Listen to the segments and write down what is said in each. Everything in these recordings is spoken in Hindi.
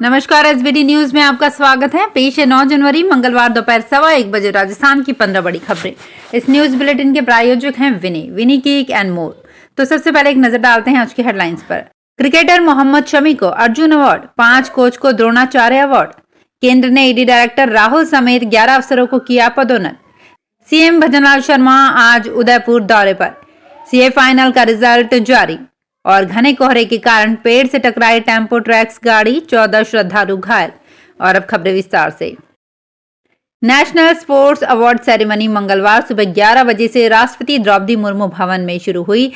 नमस्कार, एसबीडी न्यूज में आपका स्वागत है। पेश है 9 जनवरी मंगलवार दोपहर 1:15 बजे राजस्थान की 15 बड़ी खबरें। इस न्यूज बुलेटिन के प्रायोजक हैं विनी केक एंड मोर। तो सबसे पहले एक नजर डालते हैं आज की हेडलाइंस पर। क्रिकेटर मोहम्मद शमी को अर्जुन अवार्ड, 5 कोच को द्रोणाचार्य अवार्ड। केंद्र ने ईडी डायरेक्टर राहुल समेत 11 अफसरों को किया पदोन्नत। सीएम भजनलाल शर्मा आज उदयपुर दौरे पर। सीए फाइनल का रिजल्ट जारी। और घने कोहरे के कारण पेड़ से टकराई टेम्पो ट्रैक्स गाड़ी, 14 श्रद्धालु घायल। और अब खबरें विस्तार से। नेशनल स्पोर्ट्स अवार्ड सेरेमनी मंगलवार सुबह 11 बजे से राष्ट्रपति द्रौपदी मुर्मू भवन में शुरू हुई।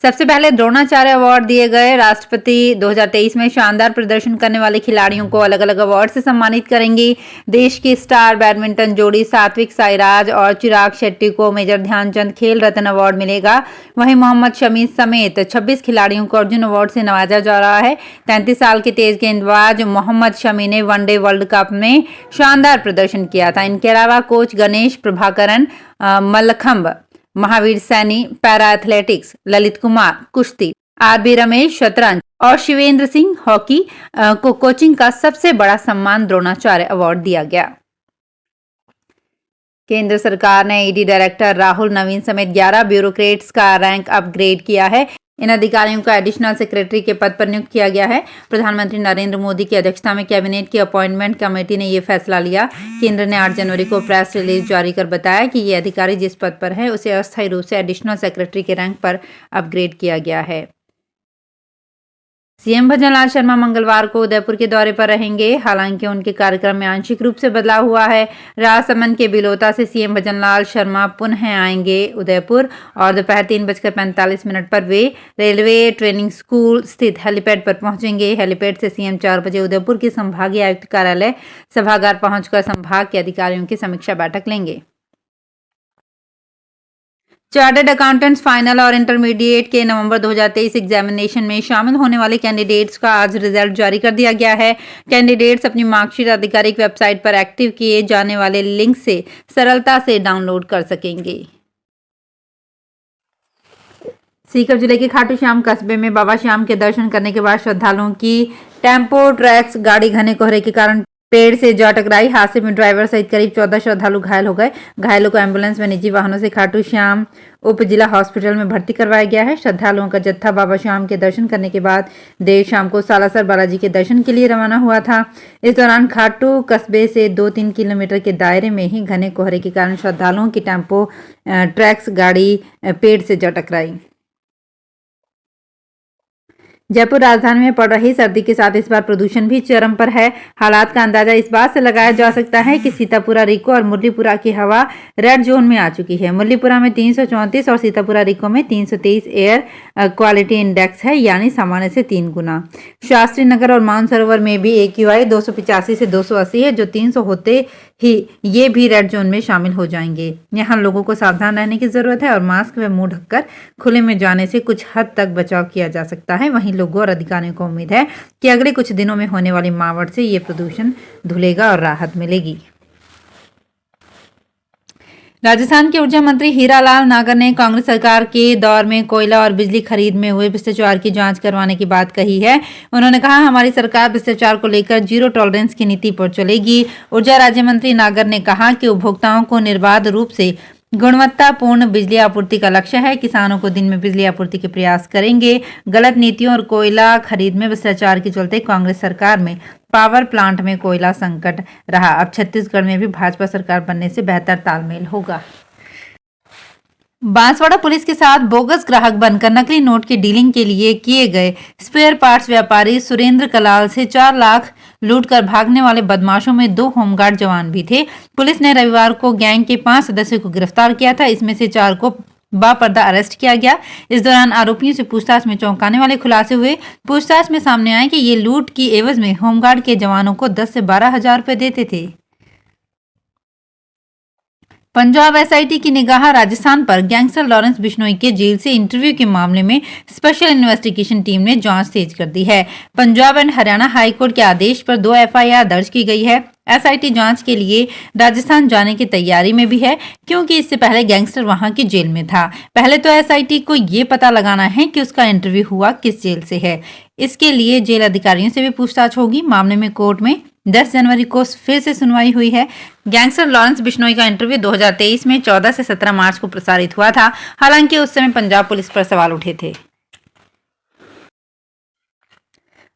सबसे पहले द्रोणाचार्य अवार्ड दिए गए। राष्ट्रपति 2023 में शानदार प्रदर्शन करने वाले खिलाड़ियों को अलग अलग अवार्ड से सम्मानित करेंगे। देश की स्टार बैडमिंटन जोड़ी सात्विक साईराज और चिराग शेट्टी को मेजर ध्यानचंद खेल रत्न अवार्ड मिलेगा। वहीं मोहम्मद शमी समेत 26 खिलाड़ियों को अर्जुन अवार्ड से नवाजा जा रहा है। 33 साल के तेज गेंदबाज मोहम्मद शमी ने वनडे वर्ल्ड कप में शानदार प्रदर्शन किया था। इनके अलावा coach Ganesh Prabhakaran mallakhamb, Mahavir Saini para athletics, Lalit Kumar कुश्ती, आरबी रमेश शतरंज और शिवेंद्र सिंह हॉकी को कोचिंग का सबसे बड़ा सम्मान द्रोणाचार्य अवार्ड दिया गया। केंद्र सरकार ने ईडी डायरेक्टर राहुल नवीन समेत 11 ब्यूरोक्रेट्स का रैंक अपग्रेड किया है। इन अधिकारियों को एडिशनल सेक्रेटरी के पद पर नियुक्त किया गया है। प्रधानमंत्री नरेंद्र मोदी की अध्यक्षता में कैबिनेट की अपॉइंटमेंट कमेटी ने यह फैसला लिया। केंद्र ने 8 जनवरी को प्रेस रिलीज जारी कर बताया कि ये अधिकारी जिस पद पर है उसे अस्थायी रूप से एडिशनल सेक्रेटरी के रैंक पर अपग्रेड किया गया है। सीएम भजनलाल शर्मा मंगलवार को उदयपुर के दौरे पर रहेंगे। हालांकि उनके कार्यक्रम में आंशिक रूप से बदलाव हुआ है। राजसमंद के बिलोता से सीएम भजनलाल शर्मा पुनः आएंगे उदयपुर और दोपहर 3:45 पर वे रेलवे ट्रेनिंग स्कूल स्थित हेलीपैड पर पहुंचेंगे। हेलीपैड से सीएम 4 बजे उदयपुर के संभागीय आयुक्त कार्यालय सभागार पहुंचकर संभाग के अधिकारियों की समीक्षा बैठक लेंगे। चार्टर्ड अकाउंटेंट्स फाइनल और इंटरमीडिएट के नवंबर 2023 एग्जामिनेशन में शामिल होने वाले कैंडिडेट्स का आज रिजल्ट जारी कर दिया गया है। कैंडिडेट्स अपनी मार्कशीट आधिकारिक वेबसाइट पर एक्टिव किए जाने वाले लिंक से सरलता से डाउनलोड कर सकेंगे। सीकर जिले के खाटू श्याम कस्बे में बाबा श्याम के दर्शन करने के बाद श्रद्धालुओं की टेम्पो ट्रैक्स गाड़ी घने कोहरे के कारण पेड़ से जा टकराई। हादसे में ड्राइवर सहित करीब 14 श्रद्धालु घायल हो गए। घायलों को एम्बुलेंस में निजी वाहनों से खाटू श्याम उप जिला हॉस्पिटल में भर्ती करवाया गया है। श्रद्धालुओं का जत्था बाबा श्याम के दर्शन करने के बाद देर शाम को सालासर बालाजी के दर्शन के लिए रवाना हुआ था। इस दौरान खाटू कस्बे से 2-3 किलोमीटर के दायरे में ही घने कोहरे के कारण श्रद्धालुओं की टेम्पो ट्रैक्स गाड़ी पेड़ से जा टकराई। जयपुर राजधानी में पड़ रही सर्दी के साथ इस बार प्रदूषण भी चरम पर है। हालात का अंदाजा इस बात से लगाया जा सकता है कि सीतापुरा रिको और मुरलीपुरा की हवा रेड जोन में आ चुकी है। मुरलीपुरा में 334 और सीतापुरा रिको में 323 एयर क्वालिटी इंडेक्स है, यानी सामान्य से 3 गुना। शास्त्री नगर और मानसरोवर में भी AQI 285 से 280 है, जो 300 होते ही ये भी रेड जोन में शामिल हो जाएंगे। यहाँ लोगों को सावधान रहने की जरूरत है और मास्क व मुंह ढककर खुले में जाने से कुछ हद तक बचाव किया जा सकता है। वहीं लोगों और अधिकारियों को उम्मीद है कि अगले कुछ दिनों में होने वाली मावट से ये प्रदूषण धुलेगा और राहत मिलेगी। राजस्थान के ऊर्जा मंत्री हीरालाल नागर ने कांग्रेस सरकार के दौर में कोयला और बिजली खरीद में हुए भ्रष्टाचार की जांच करवाने की बात कही है। उन्होंने कहा, हमारी सरकार भ्रष्टाचार को लेकर जीरो टॉलरेंस की नीति पर चलेगी। ऊर्जा राज्य मंत्री नागर ने कहा कि उपभोक्ताओं को निर्बाध रूप से गुणवत्तापूर्ण बिजली आपूर्ति का लक्ष्य है। किसानों को दिन में बिजली आपूर्ति के प्रयास करेंगे। गलत नीतियों और कोयला खरीद में भ्रष्टाचार के चलते कांग्रेस सरकार में पावर प्लांट में कोयला संकट रहा। अब छत्तीसगढ़ में भी भाजपा सरकार बनने से बेहतर तालमेल होगा। बांसवाड़ा पुलिस के साथ बोगस ग्राहक बनकर नकली नोट की डीलिंग के लिए किए गए स्पेयर पार्ट्स व्यापारी सुरेंद्र कलाल से 4 लाख लूटकर भागने वाले बदमाशों में 2 होमगार्ड जवान भी थे। पुलिस ने रविवार को गैंग के 5 सदस्यों को गिरफ्तार किया था। इसमें से 4 को बापर्दा अरेस्ट किया गया। इस दौरान आरोपियों से पूछताछ में चौंकाने वाले खुलासे हुए। पूछताछ में सामने आया कि ये लूट की एवज में होमगार्ड के जवानों को 10 से 12 हजार रुपए देते थे। पंजाब एसआईटी की निगाह राजस्थान पर। गैंगस्टर लॉरेंस बिश्नोई के जेल से इंटरव्यू के मामले में स्पेशल इन्वेस्टिगेशन टीम ने जांच तेज कर दी है। पंजाब एंड हरियाणा हाईकोर्ट के आदेश पर 2 FIR दर्ज की गई है। एसआईटी जांच के लिए राजस्थान जाने की तैयारी में भी है, क्योंकि इससे पहले गैंगस्टर वहां की जेल में था। पहले तो एसआईटी को ये पता लगाना है कि उसका इंटरव्यू हुआ किस जेल से है। इसके लिए जेल अधिकारियों से भी पूछताछ होगी। मामले में कोर्ट में 10 जनवरी को फिर से सुनवाई हुई है। गैंगस्टर लॉरेंस बिश्नोई का इंटरव्यू 2023 में 14 से 17 मार्च को प्रसारित हुआ था। हालांकि उस समय पंजाब पुलिस पर सवाल उठे थे।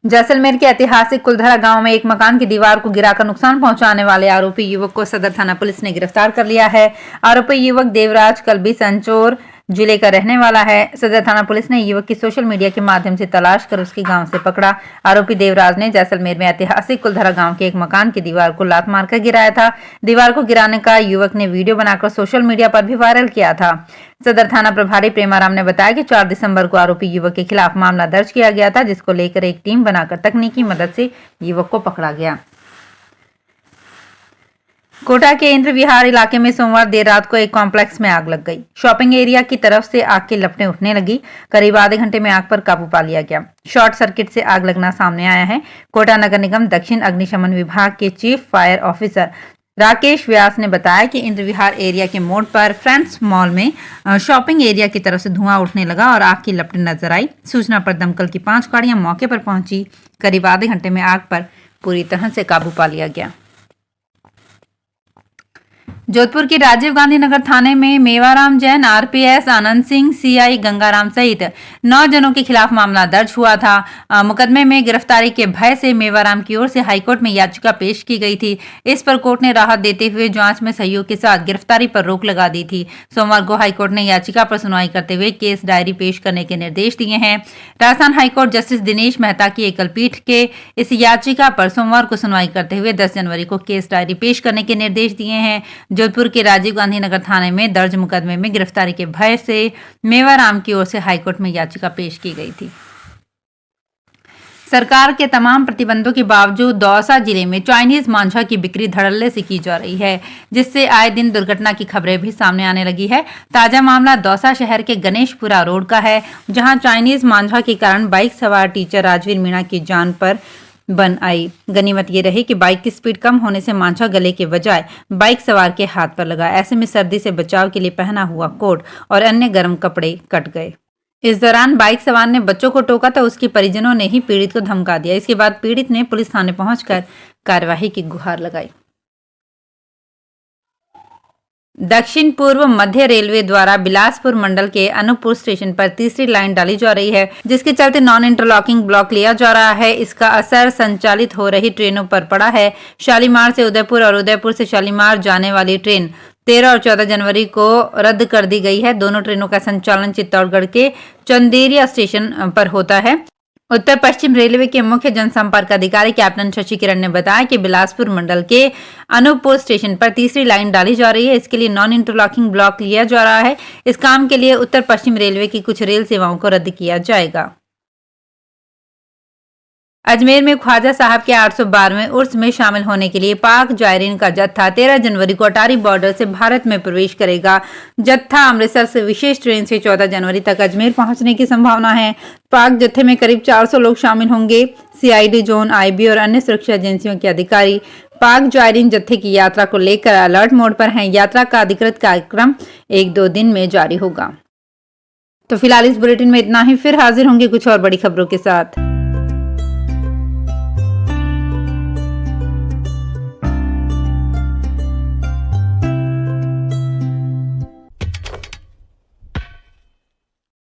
जैसलमेर के ऐतिहासिक कुलधरा गांव में एक मकान की दीवार को गिराकर नुकसान पहुंचाने वाले आरोपी युवक को सदर थाना पुलिस ने गिरफ्तार कर लिया है। आरोपी युवक देवराज कलबी संचोर जिले का रहने वाला है। सदर थाना पुलिस ने युवक की सोशल मीडिया के माध्यम से तलाश कर उसके गांव से पकड़ा। आरोपी देवराज ने जैसलमेर में ऐतिहासिक कुलधरा गांव के एक मकान की दीवार को लात मारकर गिराया था। दीवार को गिराने का युवक ने वीडियो बनाकर सोशल मीडिया पर भी वायरल किया था। सदर थाना प्रभारी प्रेमाराम ने बताया कि 4 दिसंबर को आरोपी युवक के खिलाफ मामला दर्ज किया गया था, जिसको लेकर एक टीम बनाकर तकनीकी मदद से युवक को पकड़ा गया। कोटा के इंद्र विहार इलाके में सोमवार देर रात को एक कॉम्प्लेक्स में आग लग गई। शॉपिंग एरिया की तरफ से आग की लपटें उठने लगी। करीब आधे घंटे में आग पर काबू पा लिया गया। शॉर्ट सर्किट से आग लगना सामने आया है। कोटा नगर निगम दक्षिण अग्निशमन विभाग के चीफ फायर ऑफिसर राकेश व्यास ने बताया कि इंद्र विहार एरिया के मोड़ पर फ्रेंड्स मॉल में शॉपिंग एरिया की तरफ से धुआं उठने लगा और आग की लपटें नजर आई। सूचना पर दमकल की 5 गाड़ियां मौके पर पहुंची। करीब आधे घंटे में आग पर पूरी तरह से काबू पा लिया गया। जोधपुर के राजीव गांधी नगर थाने में मेवाराम जैन, आरपीएस आनंद सिंह, सीआई गंगाराम सहित 9 जनों के खिलाफ मामला दर्ज हुआ था। मुकदमे में गिरफ्तारी के भय से मेवाराम की ओर से हाईकोर्ट में याचिका पेश की गई थी। इस पर कोर्ट ने राहत देते हुए जांच में सहयोग के साथ गिरफ्तारी पर रोक लगा दी थी। सोमवार को हाईकोर्ट ने याचिका पर सुनवाई करते हुए केस डायरी पेश करने के निर्देश दिए हैं। राजस्थान हाईकोर्ट जस्टिस दिनेश मेहता की एकल पीठ के इस याचिका पर सोमवार को सुनवाई करते हुए 10 जनवरी को केस डायरी पेश करने के निर्देश दिए हैं। जोधपुर के राजीव गांधी नगर थाने में दर्ज मुकदमे में गिरफ्तारी के भय से मेवाराम की ओर से हाईकोर्ट में याचिका पेश की गई थी। सरकार के तमाम प्रतिबंधों के बावजूद दौसा जिले में चाइनीज मांझा की बिक्री धड़ल्ले से की जा रही है, जिससे आए दिन दुर्घटना की खबरें भी सामने आने लगी है। ताजा मामला दौसा शहर के गणेशपुरा रोड का है, जहां चाइनीज मांझा के कारण बाइक सवार टीचर राजवीर मीणा की जान पर बन आई। गनीमत ये रही कि बाइक की स्पीड कम होने से मांझा गले के बजाय बाइक सवार के हाथ पर लगा। ऐसे में सर्दी से बचाव के लिए पहना हुआ कोट और अन्य गर्म कपड़े कट गए। इस दौरान बाइक सवार ने बच्चों को टोका तो उसके परिजनों ने ही पीड़ित को धमका दिया। इसके बाद पीड़ित ने पुलिस थाने पहुंचकर कार्यवाही की गुहार लगाई। दक्षिण पूर्व मध्य रेलवे द्वारा बिलासपुर मंडल के अनूपपुर स्टेशन पर तीसरी लाइन डाली जा रही है, जिसके चलते नॉन इंटरलॉकिंग ब्लॉक लिया जा रहा है। इसका असर संचालित हो रही ट्रेनों पर पड़ा है। शालीमार से उदयपुर और उदयपुर से शालीमार जाने वाली ट्रेन 13 और 14 जनवरी को रद्द कर दी गई है। दोनों ट्रेनों का संचालन चित्तौड़गढ़ के चंदेरिया स्टेशन पर होता है। उत्तर पश्चिम रेलवे के मुख्य जनसंपर्क अधिकारी कैप्टन शशि किरण ने बताया कि बिलासपुर मंडल के अनूपपुर स्टेशन पर तीसरी लाइन डाली जा रही है। इसके लिए नॉन इंटरलॉकिंग ब्लॉक लिया जा रहा है। इस काम के लिए उत्तर पश्चिम रेलवे की कुछ रेल सेवाओं को रद्द किया जाएगा। अजमेर में ख्वाजा साहब के 812वें उर्स में शामिल होने के लिए पाक जायरीन का जत्था 13 जनवरी को अटारी बॉर्डर से भारत में प्रवेश करेगा। जत्था अमृतसर से विशेष ट्रेन से 14 जनवरी तक अजमेर पहुंचने की संभावना है। पाक जत्थे में करीब 400 लोग शामिल होंगे। सीआईडी जोन, आईबी और अन्य सुरक्षा एजेंसियों के अधिकारी पाक जायरीन जत्थे की यात्रा को लेकर अलर्ट मोड पर हैं। यात्रा का अधिकृत कार्यक्रम 1-2 दिन में जारी होगा। तो फिलहाल इस बुलेटिन में इतना ही। फिर हाजिर होंगे कुछ और बड़ी खबरों के साथ।